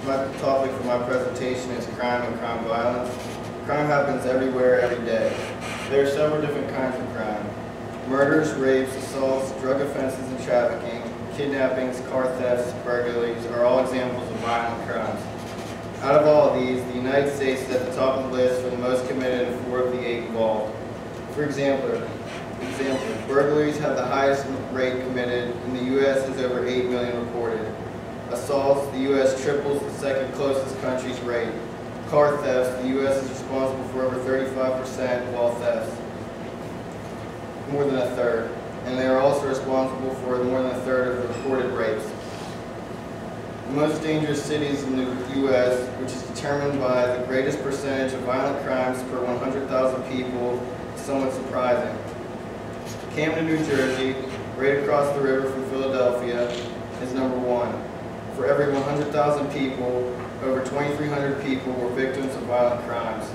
My topic for my presentation is crime and crime violence. Crime happens everywhere, every day. There are several different kinds of crime. Murders, rapes, assaults, drug offenses and trafficking, kidnappings, car thefts, burglaries are all examples of violent crimes. Out of all of these, the United States is at the top of the list for the most committed in 4 of the 8 involved. For example, burglaries have the highest rate committed, and the U.S. has over 8 million reported. Assaults, the U.S. triples the second closest country's rate. Car thefts, the U.S. is responsible for over 35% of all thefts, more than a third, and they are also responsible for more than a third of the reported rapes. The most dangerous cities in the U.S., which is determined by the greatest percentage of violent crimes per 100,000 people, is somewhat surprising. Camden, New Jersey, right across the river from Philadelphia, is number 1. For every 100,000 people, over 2,300 people were victims of violent crimes.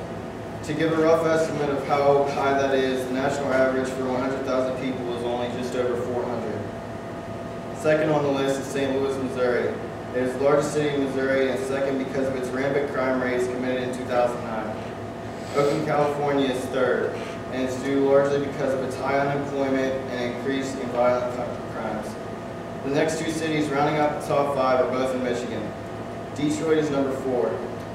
To give a rough estimate of how high that is, the national average for 100,000 people is only just over 400. Second on the list is St. Louis, Missouri. It is the largest city in Missouri and second because of its rampant crime rates committed in 2009. Oakland, California is third, and it's due largely because of its high unemployment and increase in violent crimes. The next 2 cities rounding out the top 5 are both in Michigan. Detroit is number 4.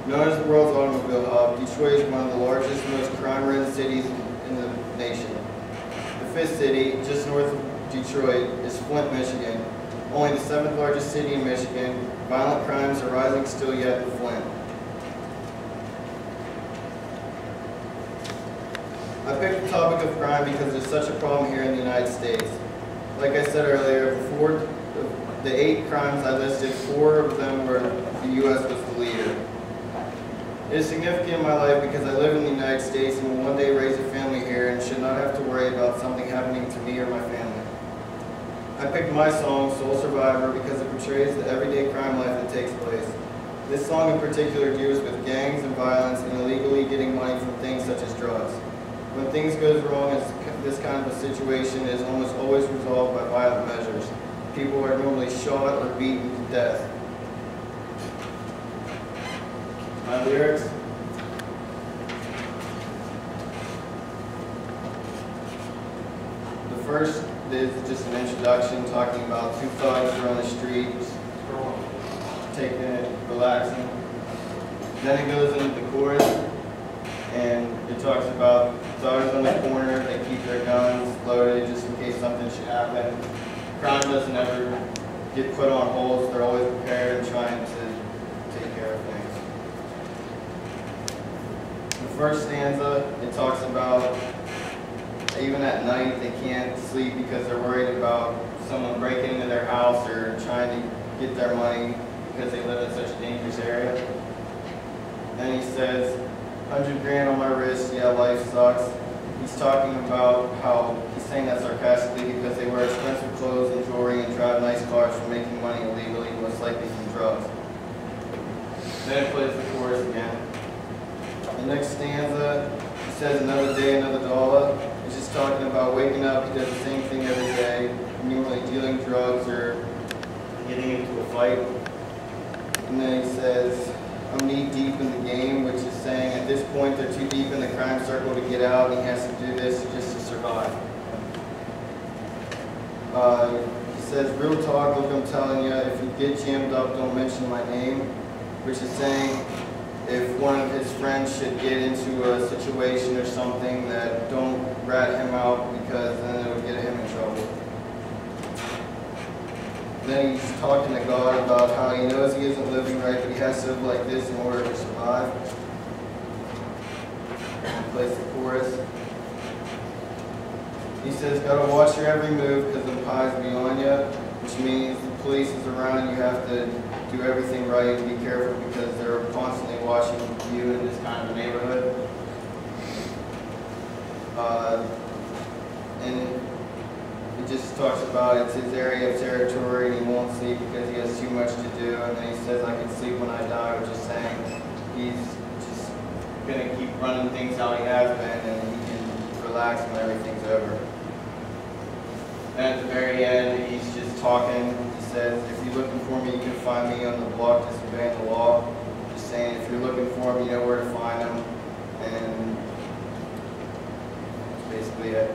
Known as the world's automobile hub, Detroit is one of the largest and most crime-ridden cities in the nation. The 5th city, just north of Detroit, is Flint, Michigan. Only the 7th largest city in Michigan, violent crimes are rising still yet in Flint. I picked the topic of crime because there's such a problem here in the United States. Like I said earlier, the 8 crimes I listed, 4 of them were the U.S. was the leader. It is significant in my life because I live in the United States and will one day raise a family here and should not have to worry about something happening to me or my family. I picked my song, Soul Survivor, because it portrays the everyday crime life that takes place. This song in particular deals with gangs and violence and illegally getting money from things such as drugs. When things goes wrong in this kind of a situation, it is almost always resolved by violent measures. People are normally shot or beaten to death. My lyrics. The first is just an introduction talking about 2 thugs who are on the street, taking it, relaxing. Then it goes into the chorus, and it talks about thugs on the corner, they keep their guns loaded just in case something should happen. Crime doesn't ever get put on hold, they're always prepared and trying to take care of things. The first stanza, it talks about even at night they can't sleep because they're worried about someone breaking into their house or trying to get their money because they live in such a dangerous area. Then he says, 100 grand on my wrist, yeah, life sucks. He's talking about how he's saying that sarcastically because they wear expensive clothes and jewelry and drive nice cars for making money illegally, most likely from drugs. Then it plays the chorus again. The next stanza, he says another day, another dollar. He's just talking about waking up, he does the same thing every day, normally dealing drugs or getting into a fight. And then he says, I'm knee deep in the game, which is saying at this point they're too deep in the crime circle to get out, and he has to do this just to survive. He says, real talk, look, I'm telling you, if you get jammed up, don't mention my name, which is saying if one of his friends should get into a situation or something, that don't rat him out because then it would get him in trouble. Then he's talking to God about how he knows he isn't living right, but he has to live like this in order to survive. He plays the chorus. He says, gotta watch your every move because the pie's be on you, which means the police is around, you have to do everything right and be careful because they're constantly watching you in this kind of a neighborhood. And it just talks about it's his area of territory and he won't sleep because he has too much to do. And then he says, I can sleep when I die, which is saying he's just going to keep running things how he has been and he can relax when everything's over. And at the very end, he's just talking. He says, if you're looking for me, you can find me on the block disobeying the law. if you're looking for them, you know where to find them. And that's basically it.